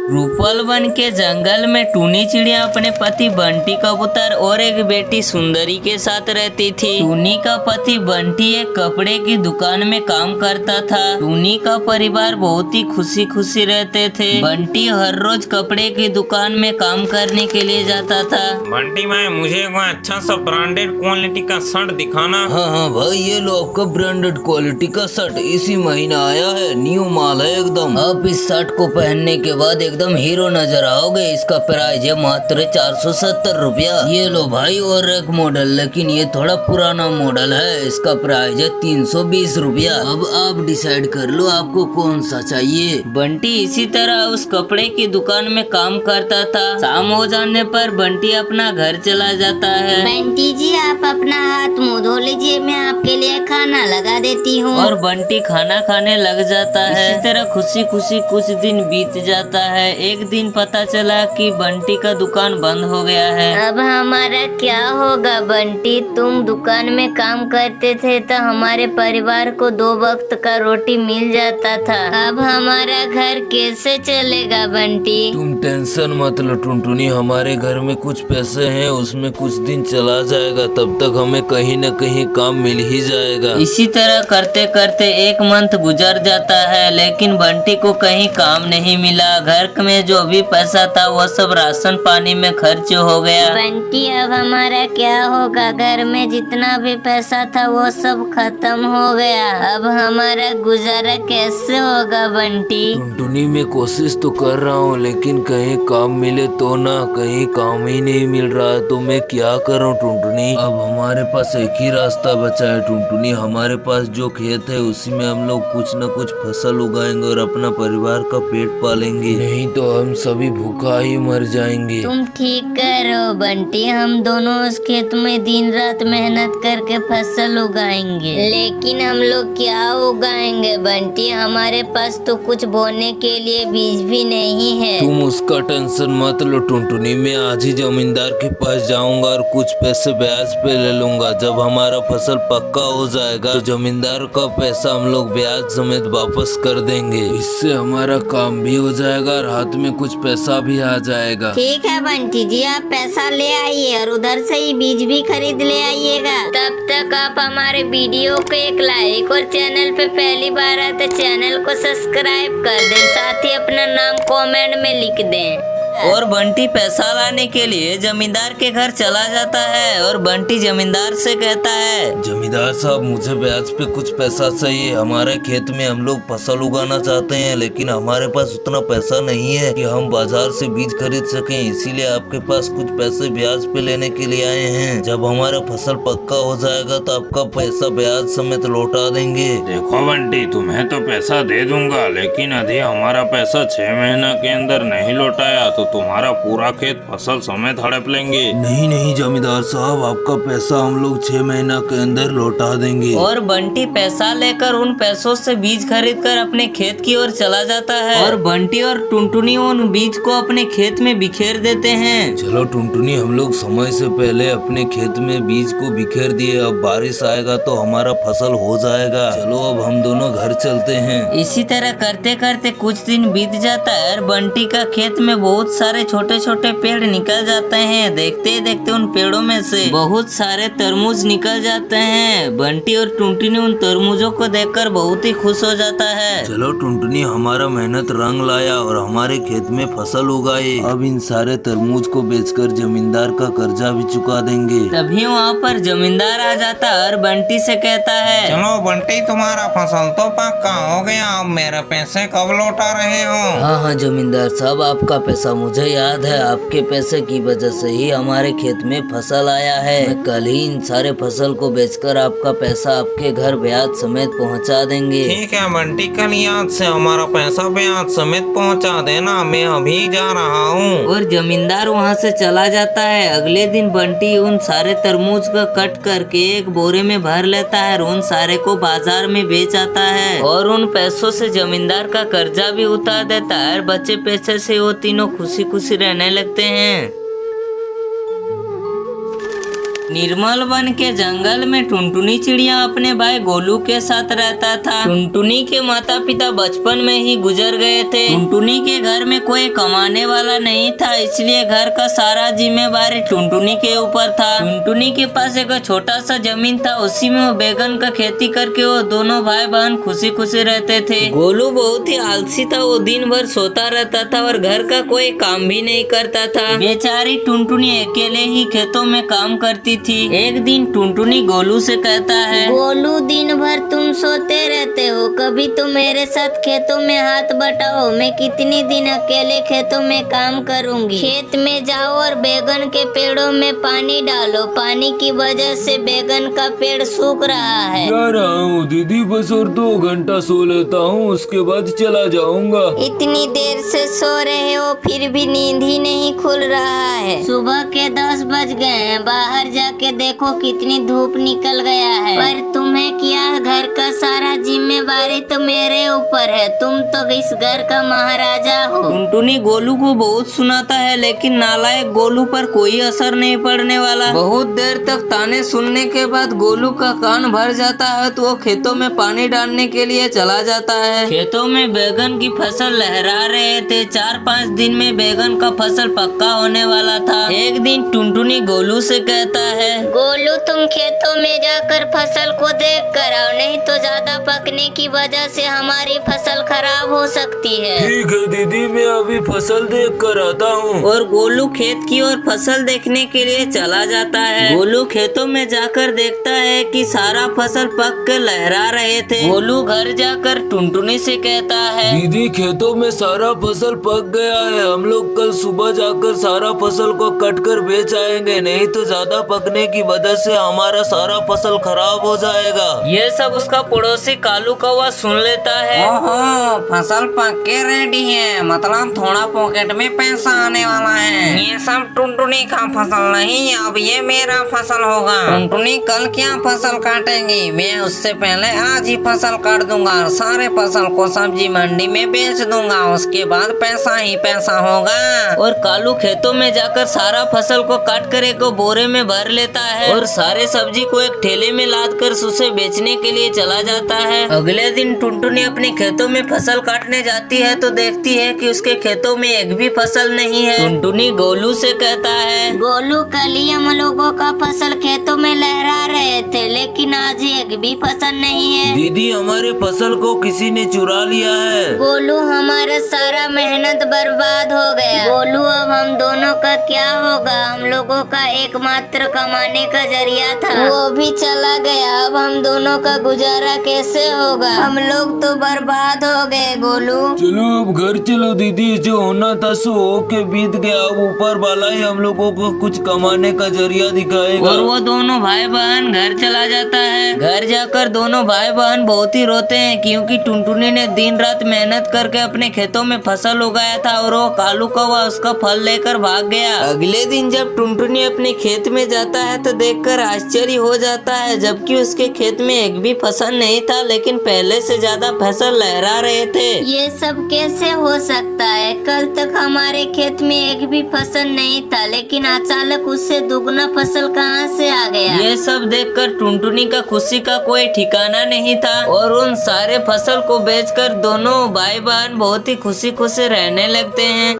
Rupal one के जंगल में टूनी चिड़िया अपने पति बंटी कबूतर और एक बेटी सुंदरी के साथ रहती थी। टूनी का पति बंटी एक कपड़े की दुकान में काम करता था। टूनी का परिवार बहुत ही खुशी खुशी रहते थे। बंटी हर रोज कपड़े की दुकान में काम करने के लिए जाता था। बंटी भाई, मुझे कोई अच्छा सा ब्रांडेड क्वालिटी का शर्ट दिखाना। हाँ भाई, ये लो आपका ब्रांडेड क्वालिटी का शर्ट इसी महीना आया है, न्यू माल है एकदम। आप इस शर्ट को पहनने के बाद एकदम हीरो नजर आओगे। इसका प्राइस है मात्र 470 रुपया। ये लो भाई और एक मॉडल, लेकिन ये थोड़ा पुराना मॉडल है, इसका प्राइस है 320 रुपया। अब आप डिसाइड कर लो आपको कौन सा चाहिए। बंटी इसी तरह उस कपड़े की दुकान में काम करता था। शाम हो जाने पर बंटी अपना घर चला जाता है। बंटी जी, आप अपना हाथ मुँह धो लीजिए, मैं आपके लिए खाना लगा देती हूँ। और बंटी खाना खाने लग जाता है। इसी तरह खुशी खुशी कुछ दिन बीत जाता है। एक दिन पता चला कि बंटी का दुकान बंद हो गया है। अब हमारा क्या होगा बंटी? तुम दुकान में काम करते थे तो हमारे परिवार को 2 वक्त का रोटी मिल जाता था। अब हमारा घर कैसे चलेगा बंटी? तुम टेंशन मत लो टुनटुनी, हमारे घर में कुछ पैसे हैं, उसमें कुछ दिन चला जाएगा, तब तक हमें कहीं न कहीं काम मिल ही जाएगा। इसी तरह करते करते 1 मंथ गुजर जाता है, लेकिन बंटी को कहीं काम नहीं मिला। घर में जो भी पैसा था वो सब राशन पानी में खर्च हो गया। बंटी, अब हमारा क्या होगा? घर में जितना भी पैसा था वो सब खत्म हो गया। अब हमारा गुजारा कैसे होगा बंटी? टुनटुनी, मैं कोशिश तो कर रहा हूँ, लेकिन कहीं काम मिले तो ना, कहीं काम ही नहीं मिल रहा है, तो मैं क्या करूँ टुनटुनी? अब हमारे पास एक ही रास्ता बचा है टुनटुनी, हमारे पास जो खेत है उसी में हम लोग कुछ न कुछ फसल उगाएंगे और अपना परिवार का पेट पालेंगे, नहीं तो हम सभी भूखा ही मर जाएंगे। तुम ठीक कह रहे हो बंटी, हम दोनों उस खेत में दिन रात मेहनत करके फसल उगाएंगे। लेकिन हम लोग क्या उगाएंगे बंटी? हमारे पास तो कुछ बोने के लिए बीज भी नहीं है। तुम उसका टेंशन मत लो टुनटुनी, मैं आज ही जमींदार के पास जाऊंगा और कुछ पैसे ब्याज पे ले लूंगा। जब हमारा फसल पक्का हो जाएगा तो जमींदार का पैसा हम लोग ब्याज समेत वापस कर देंगे। इससे हमारा काम भी हो जाएगा और हाथ में कुछ पैसा भी आ जाएगा। ठीक है बंटी जी, आप पैसा ले आइए और उधर से ही बीज भी खरीद ले आइएगा। तब तक आप हमारे वीडियो को एक लाइक और चैनल पे पहली बार आए तो चैनल को सब्सक्राइब कर दें, साथ ही अपना नाम कमेंट में लिख दें। और बंटी पैसा लाने के लिए जमींदार के घर चला जाता है और बंटी जमींदार से कहता है, जमींदार साहब, मुझे ब्याज पे कुछ पैसा चाहिए। हमारे खेत में हम लोग फसल उगाना चाहते हैं, लेकिन हमारे पास उतना पैसा नहीं है कि हम बाजार से बीज खरीद सकें, इसीलिए आपके पास कुछ पैसे ब्याज पे लेने के लिए आए हैं। जब हमारा फसल पक्का हो जाएगा तो आपका पैसा ब्याज समेत लौटा देंगे। देखो बंटी, तुम्हें तो पैसा दे दूंगा, लेकिन अभी हमारा पैसा 6 महीना के अंदर नहीं लौटाया तो तुम्हारा पूरा खेत फसल समेत हड़प लेंगे। नहीं नहीं जमींदार साहब, आपका पैसा हम लोग 6 महीना के अंदर लौटा देंगे। और बंटी पैसा लेकर उन पैसों से बीज खरीदकर अपने खेत की ओर चला जाता है और बंटी और टुनटुनी उन बीज को अपने खेत में बिखेर देते हैं। चलो टुनटुनी, हम लोग समय से पहले अपने खेत में बीज को बिखेर दिए, अब बारिश आएगा तो हमारा फसल हो जाएगा। चलो अब हम दोनों घर चलते हैं। इसी तरह करते करते कुछ दिन बीत जाता है और बंटी का खेत में बहुत सारे छोटे छोटे पेड़ निकल जाते हैं। देखते देखते उन पेड़ों में से बहुत सारे तरबूज निकल जाते हैं। बंटी और टुनटुनी उन तरबूजों को देखकर बहुत ही खुश हो जाता है। चलो टुनटुनी, हमारा मेहनत रंग लाया और हमारे खेत में फसल उगाई। अब इन सारे तरबूज को बेचकर जमींदार का कर्जा भी चुका देंगे। तभी वहाँ पर जमींदार आ जाता है और बंटी से कहता है, चलो बंटी, तुम्हारा फसल तो पक्का हो गया, अब मेरे पैसे कब लौटा रहे हो? हाँ जमींदार साहब, आपका पैसा मुझे याद है, आपके पैसे की वजह से ही हमारे खेत में फसल आया है। मैं कल ही इन सारे फसल को बेचकर आपका पैसा आपके घर ब्याज समेत पहुंचा देंगे। ठीक है बंटी, कल याद से हमारा पैसा ब्याज समेत पहुंचा देना, मैं अभी जा रहा हूँ। और जमींदार वहाँ से चला जाता है। अगले दिन बंटी उन सारे तरबूज को कट करके एक बोरे में भर लेता है और उन सारे को बाजार में बेच आता है और उन पैसों से जमींदार का कर्जा भी उतार देता है। बचे पैसे से वो तीनों खुशी खुशी रहने लगते हैं। निर्मल वन के जंगल में टुनटुनी चिड़िया अपने भाई गोलू के साथ रहता था। टुनटुनी के माता पिता बचपन में ही गुजर गए थे। टुनटुनी के घर में कोई कमाने वाला नहीं था, इसलिए घर का सारा जिम्मेवारी टुनटुनी के ऊपर था। टुनटुनी के पास एक छोटा सा जमीन था, उसी में वो बैगन का खेती करके वो दोनों भाई बहन खुशी खुशी रहते थे। गोलू बहुत ही आलसी था, वो दिन भर सोता रहता था और घर का कोई काम भी नहीं करता था। बेचारी टुनटुनी अकेले ही खेतों में काम करती थी। एक दिन टुनटुनी गोलू से कहता है, गोलू दिन भर तुम सोते रहते हो, कभी तो मेरे साथ खेतों में हाथ बटाओ। मैं कितनी दिन अकेले खेतों में काम करूंगी। खेत में जाओ और बैगन के पेड़ों में पानी डालो। पानी की वजह से बैगन का पेड़ सूख रहा है। जा रहा हूँ दीदी, बस और 2 घंटा सो लेता हूँ, उसके बाद चला जाऊंगा। इतनी देर से सो रहे हो फिर भी नींद ही नहीं खुल रहा है। सुबह के 10 बज गए हैं, बाहर जाके देखो कितनी धूप निकल गया है। पर तुम्हें क्या, घर का सारा जिम्मेवारी तो मेरे ऊपर है। तुम तो इस घर का महाराजा हो। टुनटुनी गोलू को बहुत सुनाता है, लेकिन नालायक गोलू पर कोई असर नहीं पड़ने वाला। बहुत देर तक ताने सुनने के बाद गोलू का कान भर जाता है, तो वो खेतों में पानी डालने के लिए चला जाता है। खेतों में बैगन की फसल लहरा रहे थे। 4-5 दिन में बैगन का फसल पक्का होने वाला था। एक दिन टुनटुनी गोलू से कहता है, गोलू तुम खेतों में जाकर फसल को देख कर आओ, नहीं तो ज्यादा पकने की वजह से हमारी फसल खराब हो सकती है। ठीक है दीदी, मैं अभी फसल देख कर आता हूँ। और गोलू खेत की ओर फसल देखने के लिए चला जाता है। गोलू खेतों में जाकर देखता है कि सारा फसल पक के लहरा रहे थे। गोलू घर जाकर टुनटुनी से कहता है, दीदी खेतों में सारा फसल पक गया है, हम लोग कल सुबह जाकर सारा फसल को कट कर बेच आएंगे, नहीं तो ज्यादा पकने की वजह से हमारा सारा फसल खराब हो जाएगा। ये सब उसका पड़ोसी कालू कौवा सुन लेता है। ओहो, फसल पक के रेडी है, मतलब थोड़ा पॉकेट में पैसा आने वाला है। ये सब टुनटुनी का फसल नहीं, अब ये मेरा फसल होगा। टुनटुनी कल क्या फसल काटेगी, मैं उससे पहले आज ही फसल काट दूंगा और सारे फसल को सब्जी मंडी में बेच दूंगा, उसके बाद पैसा ही पैसा होगा। और कालू खेतों में जाकर सारा फसल को काट कर एक बोरे में भर लेता है और सारे सब्जी को एक ठेले में लाद कर उसे बेचने के लिए चला जाता है। अगले दिन टुनटुनी अपने खेतों में फसल काटने जाती है तो देखती है कि उसके खेतों में एक भी फसल नहीं है। टुनटुनी गोलू से कहता है, गोलू कल ही हम लोगों का फसल खेतों में लहरा रहे थे, लेकिन आज एक भी फसल नहीं है। दीदी हमारे फसल को किसी ने चुरा लिया है। गोलू हमारा सारा मेहनत बर्बाद हो गया। गोलू अब हम दोनों का क्या होगा? हम लोगों का एकमात्र कमाने का जरिया था, वो भी चला गया। अब हम दोनों का गुजारा कैसे होगा? हम लोग तो बर्बाद हो गए गोलू। चलो अब घर चलो दीदी, जो होना था सो हो के बीत गया। अब ऊपर वाला ही हम लोगों को कुछ कमाने का जरिया दिखाएगा। और वो दोनों भाई बहन घर चला जाता है। घर जाकर दोनों भाई बहन बहुत ही रोते हैं, क्योंकि टुनटुनी ने दिन रात मेहनत करके अपने खेतों में फसल उगाया था और वो कालू कौवा उसका फल लेकर भाग गया। अगले दिन जब टुनटुनी अपने खेत में जाता है तो देखकर आश्चर्य हो जाता है, जबकि उसके खेत में एक भी फसल नहीं था, लेकिन पहले से ज्यादा फसल लहरा रहे थे। ये सब कैसे हो सकता है? कल तक हमारे खेत में एक भी फसल नहीं था, लेकिन अचानक उससे दुगना फसल कहाँ से आ गया? ये सब देखकर टुनटुनी का खुशी का कोई ठिकाना नहीं था और उन सारे फसल को बेचकर दोनों भाई बहन बहुत ही खुशी खुशी रहने लगते हैं।